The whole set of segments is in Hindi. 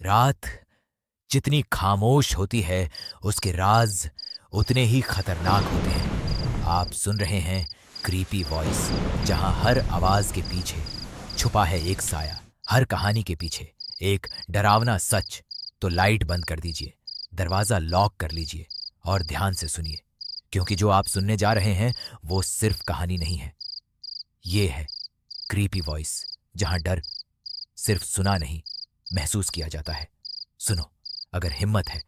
रात जितनी खामोश होती है, उसके राज उतने ही खतरनाक होते हैं। आप सुन रहे हैं क्रीपी वॉइस, जहां हर आवाज के पीछे छुपा है एक साया, हर कहानी के पीछे एक डरावना सच। तो लाइट बंद कर दीजिए, दरवाजा लॉक कर लीजिए और ध्यान से सुनिए, क्योंकि जो आप सुनने जा रहे हैं वो सिर्फ कहानी नहीं है। ये है क्रीपी वॉइस, जहां डर सिर्फ सुना नहीं, महसूस किया जाता है। सुनो, अगर हिम्मत है।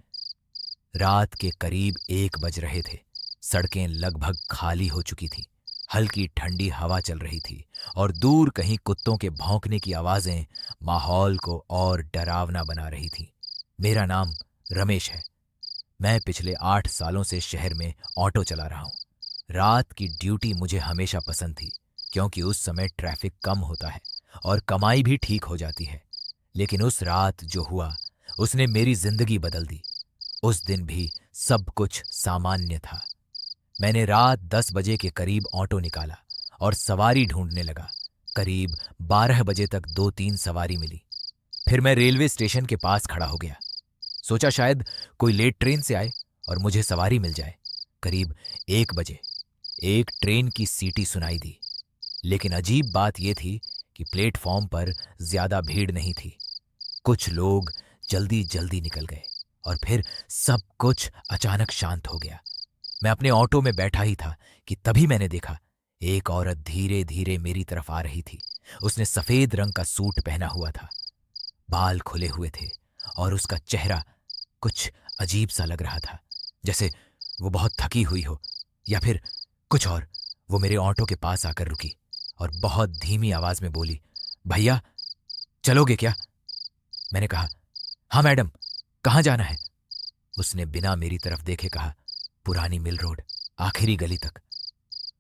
रात के करीब 1 बज रहे थे। सड़कें लगभग खाली हो चुकी थीं। हल्की ठंडी हवा चल रही थी और दूर कहीं कुत्तों के भौंकने की आवाजें माहौल को और डरावना बना रही थीं। मेरा नाम रमेश है। मैं पिछले 8 सालों से शहर में ऑटो चला रहा हूँ। रात की ड्यूटी मुझे हमेशा पसंद थी, क्योंकि उस समय ट्रैफिक कम होता है और कमाई भी ठीक हो जाती है। लेकिन उस रात जो हुआ, उसने मेरी जिंदगी बदल दी। उस दिन भी सब कुछ सामान्य था। मैंने रात 10 बजे के करीब ऑटो निकाला और सवारी ढूंढने लगा। करीब 12 बजे तक 2-3 सवारी मिली। फिर मैं रेलवे स्टेशन के पास खड़ा हो गया। सोचा शायद कोई लेट ट्रेन से आए और मुझे सवारी मिल जाए। करीब 1 बजे एक ट्रेन की सीटी सुनाई दी। लेकिन अजीब बात यह थी कि प्लेटफॉर्म पर ज्यादा भीड़ नहीं थी। कुछ लोग जल्दी जल्दी निकल गए और फिर सब कुछ अचानक शांत हो गया। मैं अपने ऑटो में बैठा ही था कि तभी मैंने देखा एक औरत धीरे धीरे मेरी तरफ आ रही थी। उसने सफेद रंग का सूट पहना हुआ था, बाल खुले हुए थे और उसका चेहरा कुछ अजीब सा लग रहा था, जैसे वो बहुत थकी हुई हो या फिर कुछ और। वो मेरे ऑटो के पास आकर रुकी और बहुत धीमी आवाज में बोली, भैया चलोगे क्या? मैंने कहा, हाँ मैडम, कहाँ जाना है? उसने बिना मेरी तरफ देखे कहा, पुरानी मिल रोड, आखिरी गली तक।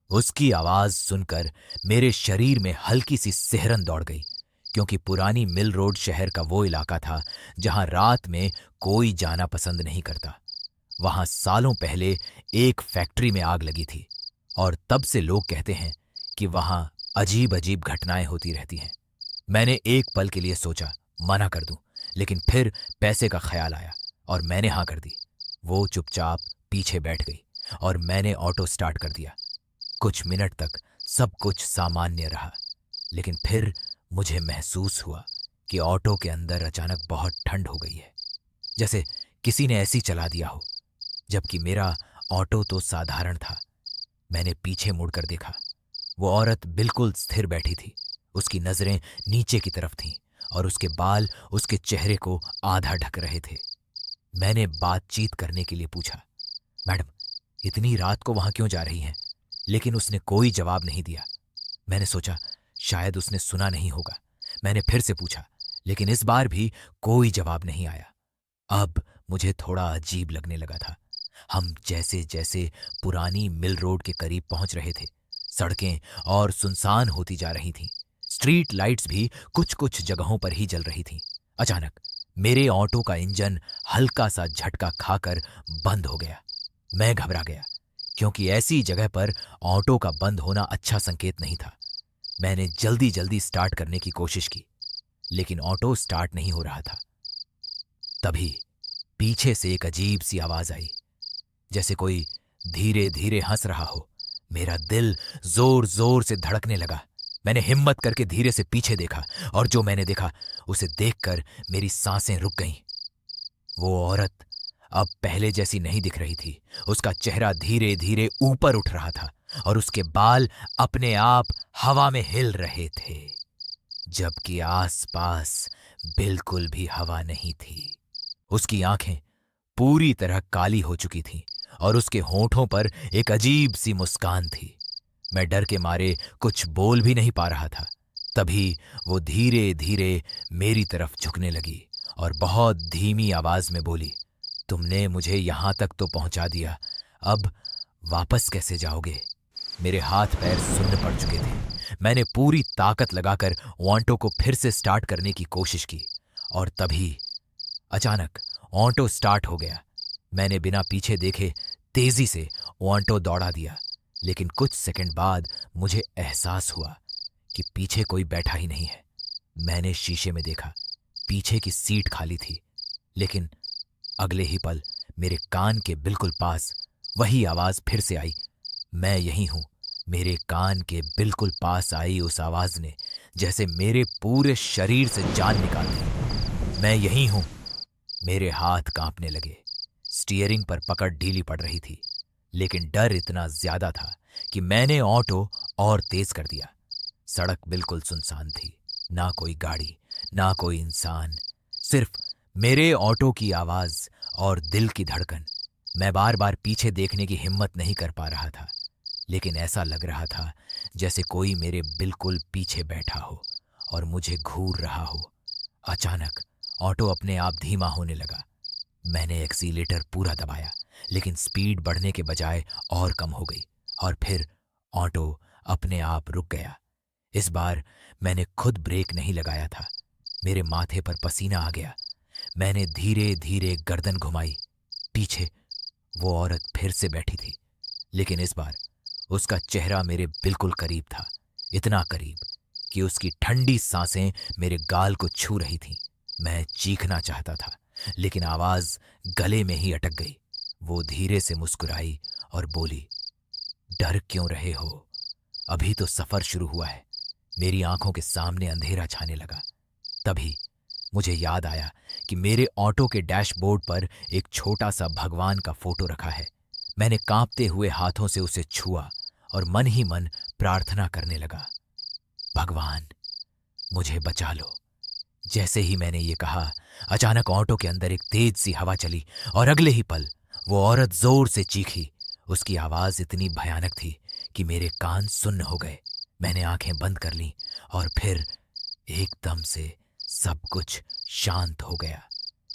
उसकी आवाज सुनकर मेरे शरीर में हल्की सी सिहरन दौड़ गई, क्योंकि पुरानी मिल रोड शहर का वो इलाका था जहां रात में कोई जाना पसंद नहीं करता। वहां सालों पहले एक फैक्ट्री में आग लगी थी और तब से लोग कहते हैं कि वहां अजीब अजीब घटनाएं होती रहती हैं। मैंने एक पल के लिए सोचा मना कर दूं, लेकिन फिर पैसे का ख्याल आया और मैंने हाँ कर दी। वो चुपचाप पीछे बैठ गई और मैंने ऑटो स्टार्ट कर दिया। कुछ मिनट तक सब कुछ सामान्य रहा, लेकिन फिर मुझे महसूस हुआ कि ऑटो के अंदर अचानक बहुत ठंड हो गई है, जैसे किसी ने ऐसी चला दिया हो। जबकि मेरा ऑटो तो साधारण था। मैंने पीछे मुड़कर देखा। वो औरत बिल्कुल स्थिर बैठी थी। उसकी नजरें नीचे की तरफ थीं और उसके बाल उसके चेहरे को आधा ढक रहे थे। मैंने बातचीत करने के लिए पूछा, मैडम इतनी रात को वहां क्यों जा रही हैं? लेकिन उसने कोई जवाब नहीं दिया। मैंने सोचा शायद उसने सुना नहीं होगा। मैंने फिर से पूछा, लेकिन इस बार भी कोई जवाब नहीं आया। अब मुझे थोड़ा अजीब लगने लगा था। हम जैसे जैसे पुरानी मिल रोड के करीब पहुंच रहे थे, सड़कें और सुनसान होती जा रही थीं। स्ट्रीट लाइट्स भी कुछ कुछ जगहों पर ही जल रही थीं। अचानक मेरे ऑटो का इंजन हल्का सा झटका खाकर बंद हो गया। मैं घबरा गया, क्योंकि ऐसी जगह पर ऑटो का बंद होना अच्छा संकेत नहीं था। मैंने जल्दी जल्दी स्टार्ट करने की कोशिश की, लेकिन ऑटो स्टार्ट नहीं हो रहा था। तभी पीछे से एक अजीब सी आवाज आई, जैसे कोई धीरे धीरे हंस रहा हो। मेरा दिल जोर जोर से धड़कने लगा। मैंने हिम्मत करके धीरे से पीछे देखा और जो मैंने देखा उसे देखकर मेरी सांसें रुक गईं। वो औरत अब पहले जैसी नहीं दिख रही थी। उसका चेहरा धीरे धीरे ऊपर उठ रहा था और उसके बाल अपने आप हवा में हिल रहे थे, जबकि आसपास बिल्कुल भी हवा नहीं थी। उसकी आंखें पूरी तरह काली हो चुकी थीं और उसके होठों पर एक अजीब सी मुस्कान थी। मैं डर के मारे कुछ बोल भी नहीं पा रहा था। तभी वो धीरे धीरे मेरी तरफ झुकने लगी और बहुत धीमी आवाज में बोली, तुमने मुझे यहां तक तो पहुंचा दिया, अब वापस कैसे जाओगे? मेरे हाथ पैर सुन्न पड़ चुके थे। मैंने पूरी ताकत लगाकर ऑटो को फिर से स्टार्ट करने की कोशिश की और तभी अचानक ऑटो स्टार्ट हो गया। मैंने बिना पीछे देखे तेजी से ऑटो दौड़ा दिया, लेकिन कुछ सेकंड बाद मुझे एहसास हुआ कि पीछे कोई बैठा ही नहीं है। मैंने शीशे में देखा, पीछे की सीट खाली थी लेकिन अगले ही पल मेरे कान के बिल्कुल पास वही आवाज फिर से आई। मैं यहीं हूं। मेरे कान के बिल्कुल पास आई उस आवाज ने जैसे मेरे पूरे शरीर से जान निकाल दी। मैं यहीं हूं। मेरे हाथ कांपने लगे। स्टीयरिंग पर पकड़ ढीली पड़ रही थी, लेकिन डर इतना ज्यादा था कि मैंने ऑटो और तेज कर दिया। सड़क बिल्कुल सुनसान थी। ना कोई गाड़ी, ना कोई इंसान, सिर्फ मेरे ऑटो की आवाज और दिल की धड़कन। मैं बार बार पीछे देखने की हिम्मत नहीं कर पा रहा था, लेकिन ऐसा लग रहा था जैसे कोई मेरे बिल्कुल पीछे बैठा हो और मुझे घूर रहा हो। अचानक ऑटो अपने आप धीमा होने लगा। मैंने एक्सीलेटर पूरा दबाया, लेकिन स्पीड बढ़ने के बजाय और कम हो गई और फिर ऑटो अपने आप रुक गया। इस बार मैंने खुद ब्रेक नहीं लगाया था। मेरे माथे पर पसीना आ गया। मैंने धीरे धीरे गर्दन घुमाई। पीछे वो औरत फिर से बैठी थी, लेकिन इस बार उसका चेहरा मेरे बिल्कुल करीब था। इतना करीब कि उसकी ठंडी सांसें मेरे गाल को छू रही थीं। मैं चीखना चाहता था, लेकिन आवाज गले में ही अटक गई। वो धीरे से मुस्कुराई और बोली, डर क्यों रहे हो? अभी तो सफर शुरू हुआ है। मेरी आंखों के सामने अंधेरा छाने लगा। तभी मुझे याद आया कि मेरे ऑटो के डैशबोर्ड पर एक छोटा सा भगवान का फोटो रखा है। मैंने कांपते हुए हाथों से उसे छुआ और मन ही मन प्रार्थना करने लगा, भगवान मुझे बचा लो। जैसे ही मैंने ये कहा, अचानक ऑटो के अंदर एक तेज सी हवा चली और अगले ही पल वो औरत जोर से चीखी। उसकी आवाज इतनी भयानक थी कि मेरे कान सुन्न हो गए। मैंने आंखें बंद कर लीं और फिर एकदम से सब कुछ शांत हो गया।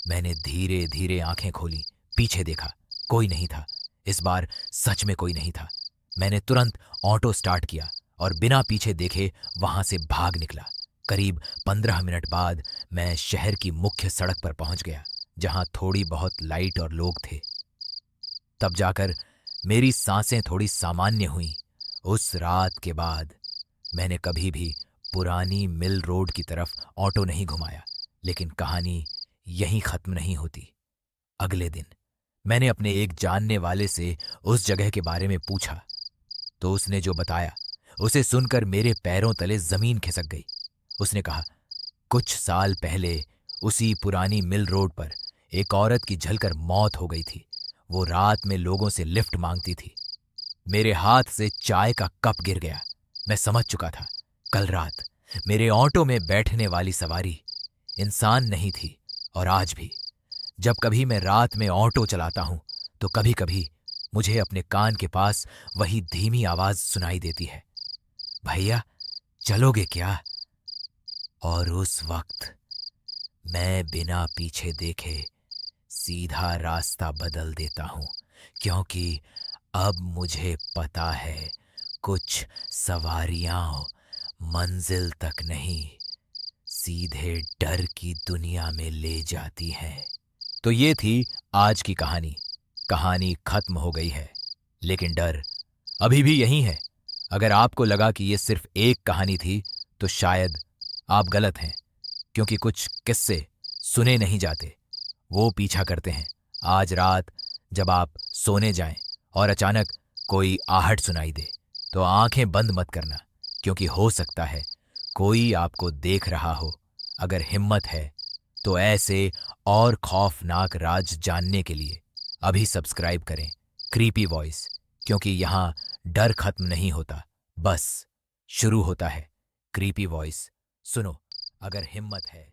मैंने धीरे धीरे आंखें खोली, पीछे देखा, कोई नहीं था। इस बार सच में कोई नहीं था। मैंने तुरंत ऑटो स्टार्ट किया और बिना पीछे देखे वहां से भाग निकला। करीब 15 मिनट बाद मैं शहर की मुख्य सड़क पर पहुंच गया, जहां थोड़ी बहुत लाइट और लोग थे। तब जाकर मेरी सांसें थोड़ी सामान्य हुईं। उस रात के बाद मैंने कभी भी पुरानी मिल रोड की तरफ ऑटो नहीं घुमाया। लेकिन कहानी यहीं खत्म नहीं होती। अगले दिन मैंने अपने एक जानने वाले से उस जगह के बारे में पूछा, तो उसने जो बताया उसे सुनकर मेरे पैरों तले जमीन खिसक गई। उसने कहा, कुछ साल पहले उसी पुरानी मिल रोड पर एक औरत की जलकर मौत हो गई थी। वो रात में लोगों से लिफ्ट मांगती थी। मेरे हाथ से चाय का कप गिर गया। मैं समझ चुका था, कल रात मेरे ऑटो में बैठने वाली सवारी इंसान नहीं थी। और आज भी जब कभी मैं रात में ऑटो चलाता हूं, तो कभी कभी मुझे अपने कान के पास वही धीमी आवाज सुनाई देती है, भैया चलोगे क्या? और उस वक्त मैं बिना पीछे देखे सीधा रास्ता बदल देता हूं, क्योंकि अब मुझे पता है कुछ सवारियां मंजिल तक नहीं, सीधे डर की दुनिया में ले जाती हैं। तो ये थी आज की कहानी। कहानी खत्म हो गई है, लेकिन डर अभी भी यहीं है। अगर आपको लगा कि ये सिर्फ एक कहानी थी, तो शायद आप गलत हैं, क्योंकि कुछ किस्से सुने नहीं जाते, वो पीछा करते हैं। आज रात जब आप सोने जाएं और अचानक कोई आहट सुनाई दे, तो आंखें बंद मत करना, क्योंकि हो सकता है कोई आपको देख रहा हो। अगर हिम्मत है तो ऐसे और खौफनाक राज जानने के लिए अभी सब्सक्राइब करें क्रीपी वॉइस, क्योंकि यहाँ डर खत्म नहीं होता, बस शुरू होता है। क्रीपी वॉइस सुनो, अगर हिम्मत है।